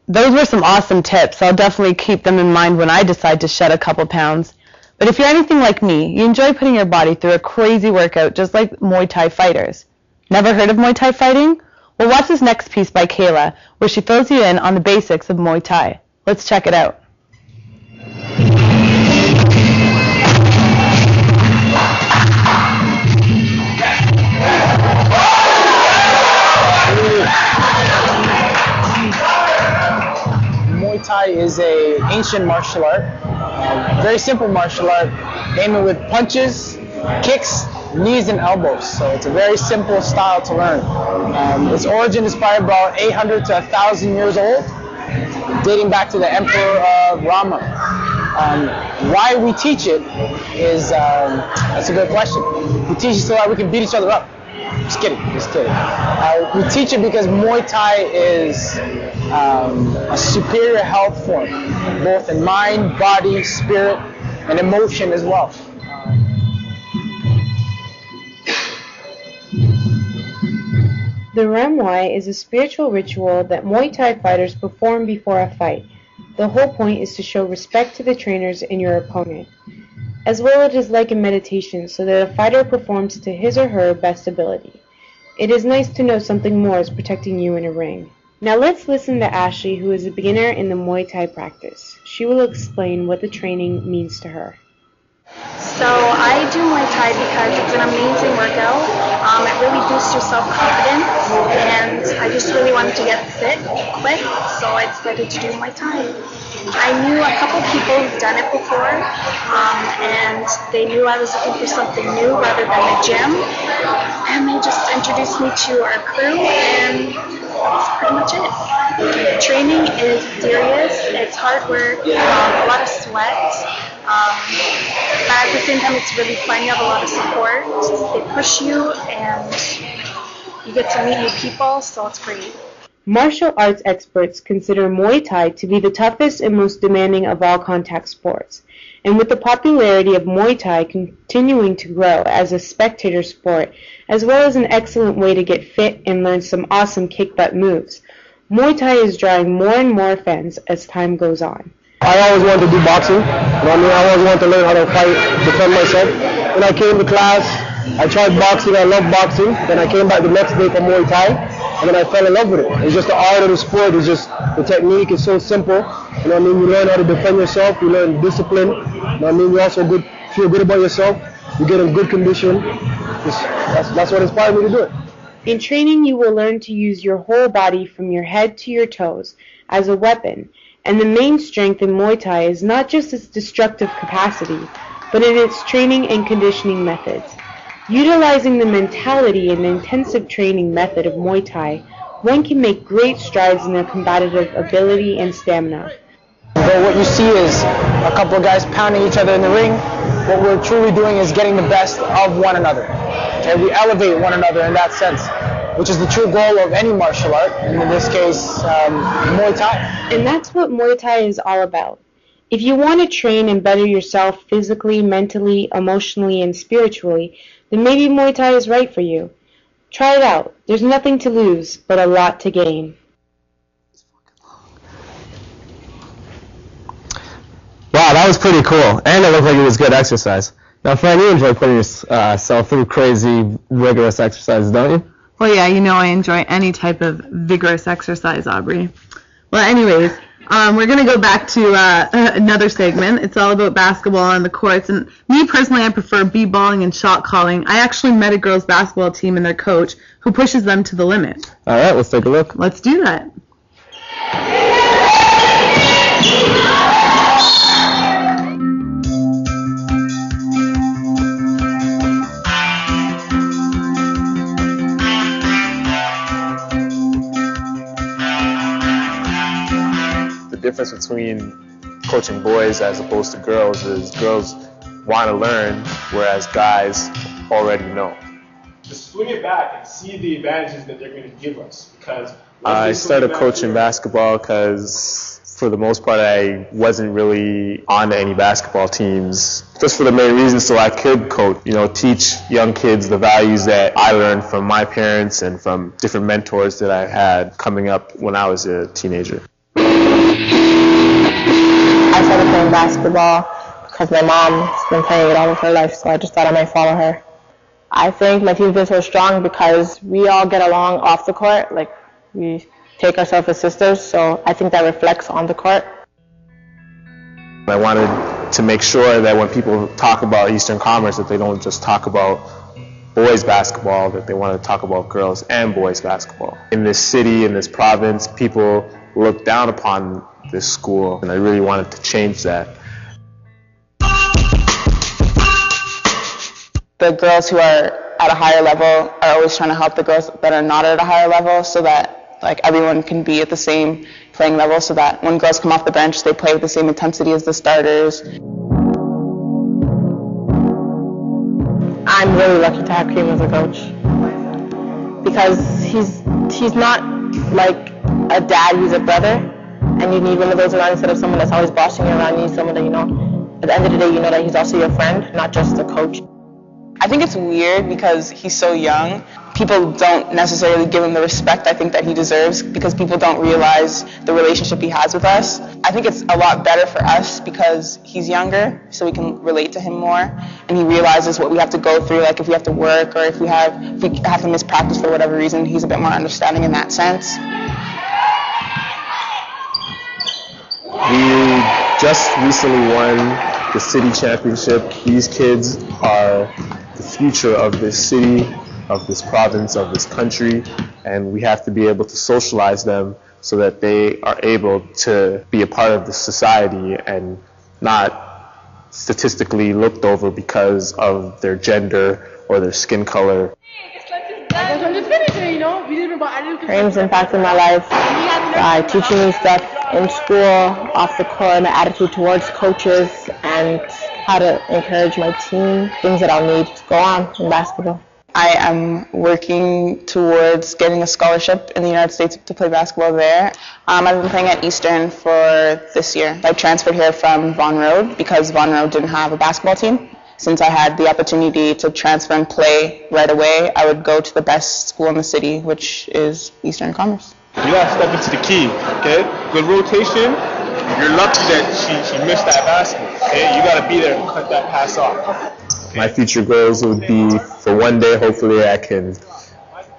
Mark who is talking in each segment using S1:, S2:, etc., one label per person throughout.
S1: Those were some awesome tips. I'll definitely keep them in mind when I decide to shed a couple pounds. But if you're anything like me, you enjoy putting your body through a crazy workout just like Muay Thai fighters. Never heard of Muay Thai fighting? Well, watch this next piece by Kayla, where she fills you in on the basics of Muay Thai. Let's check it out.
S2: Muay Thai is an ancient martial art, very simple martial art, aiming with punches, kicks, knees, and elbows. So it's a very simple style to learn. Its origin is probably about 800 to 1,000 years old, dating back to the Emperor Rama. Why we teach it is, that's a good question. We teach it so that we can beat each other up. Just kidding. We teach it because Muay Thai is a superior health form, both in mind, body, spirit, and emotion as well.
S3: The Ramwai is a spiritual ritual that Muay Thai fighters perform before a fight. The whole point is to show respect to the trainers and your opponent. As well, it is like a meditation so that a fighter performs to his or her best ability. It is nice to know something more is protecting you in a ring. Now let's listen to Ashley, who is a beginner in the Muay Thai practice. She will explain what the training means to her.
S4: So I do Muay Thai because it's an amazing workout. It really boosts your self-confidence, and I just really wanted to get fit quick, so I decided to do Muay Thai. I knew a couple people who've done it before, and they knew I was looking for something new rather than the gym, and they just introduced me to our crew, and that's pretty much it. Training is serious, it's hard work, a lot of sweat. But at the same time, it's really fun. You have a lot of support. They push you, and you get to meet new people, so it's great.
S3: Martial arts experts consider Muay Thai to be the toughest and most demanding of all contact sports. And with the popularity of Muay Thai continuing to grow as a spectator sport, as well as an excellent way to get fit and learn some awesome kick-butt moves, Muay Thai is drawing more and more fans as time goes on.
S2: I always wanted to do boxing. I always wanted to learn how to fight, defend myself. When I came to class, I tried boxing. I loved boxing. Then I came back the next day for Muay Thai, and then I fell in love with it. It's just the art of the sport. It's just the technique is so simple. You learn how to defend yourself. You learn discipline. You also feel good about yourself. You get in good condition. That's what inspired me to do it.
S3: In training, you will learn to use your whole body from your head to your toes as a weapon. And the main strength in Muay Thai is not just its destructive capacity, but in its training and conditioning methods. Utilizing the mentality and intensive training method of Muay Thai, one can make great strides in their combative ability and stamina.
S2: So what you see is a couple of guys pounding each other in the ring. What we're truly doing is getting the best of one another. Okay? We elevate one another in that sense, which is the true goal of any martial art, and in this case, Muay Thai.
S3: And that's what Muay Thai is all about. If you want to train and better yourself physically, mentally, emotionally, and spiritually, then maybe Muay Thai is right for you. Try it out. There's nothing to lose, but a lot to gain.
S5: Wow, that was pretty cool, and it looked like it was good exercise. Now, Fran, you enjoy putting yourself through crazy, rigorous exercises, don't you?
S1: Well, yeah, I enjoy any type of vigorous exercise, Aubrey. Well, anyways, we're going to go back to another segment. It's all about basketball on the courts. And me personally, I prefer b-balling and shot calling. I actually met a girls' basketball team and their coach who pushes them to the limit.
S5: All right, let's take a look.
S1: Let's do that.
S6: The difference between coaching boys as opposed to girls is girls want to learn, whereas guys already know.
S7: Just swing it back and see the advantages that they're going to give us. Because
S6: I started coaching basketball because for the most part I wasn't really on any basketball teams, just for the main reason so I could coach, teach young kids the values that I learned from my parents and from different mentors that I had coming up when I was a teenager.
S8: I started playing basketball because my mom's been playing it all of her life, so I just thought I might follow her. I think my team's been so strong because we all get along off the court. Like, we take ourselves as sisters, so I think that reflects on the court.
S6: I wanted to make sure that when people talk about Eastern Commerce, that they don't just talk about boys basketball, that they want to talk about girls and boys basketball. In this city, in this province, people look down upon this school, and I really wanted to change that.
S9: The girls who are at a higher level are always trying to help the girls that are not at a higher level, so that like everyone can be at the same playing level, so that when girls come off the bench, they play with the same intensity as the starters.
S8: I'm really lucky to have Kareem as a coach because he's not like a dad, he's a brother, and you need one of those around instead of someone that's always bossing you around. You need someone that, you know, at the end of the day, you know that he's also your friend, not just a coach.
S9: I think it's weird because he's so young. People don't necessarily give him the respect I think that he deserves because people don't realize the relationship he has with us. I think it's a lot better for us because he's younger, so we can relate to him more, and he realizes what we have to go through, like if we have to work or if we have to miss practice for whatever reason. He's a bit more understanding in that sense.
S6: We just recently won the city championship. These kids are the future of this city, of this province, of this country, and we have to be able to socialize them so that they are able to be a part of the society and not statistically looked over because of their gender or their skin color.
S8: Kareem's impacted my life by teaching me stuff in school, off the court, my attitude towards coaches, and how to encourage my team, things that I'll need to go on in basketball.
S9: I am working towards getting a scholarship in the United States to play basketball there. I've been playing at Eastern for this year. I transferred here from Vaughan Road because Vaughan Road didn't have a basketball team. Since I had the opportunity to transfer and play right away, I would go to the best school in the city, which is Eastern Commerce.
S7: You gotta step into the key, okay? Good rotation. You're lucky that she missed that basket, okay? You gotta be there and cut that pass off.
S6: My future goals would be for one day, hopefully I can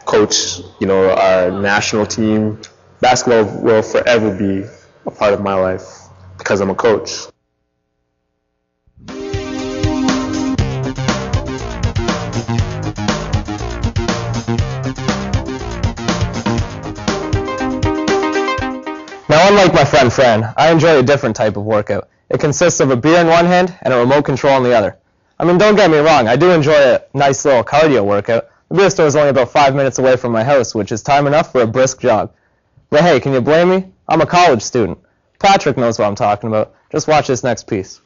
S6: coach, our national team. Basketball will forever be a part of my life because I'm a coach.
S5: Now, unlike my friend Fran, I enjoy a different type of workout. It consists of a beer in one hand and a remote control in the other. I mean, don't get me wrong, I do enjoy a nice little cardio workout. The beer store is only about 5 minutes away from my house, which is time enough for a brisk jog. But hey, can you blame me? I'm a college student. Patrick knows what I'm talking about. Just watch this next piece.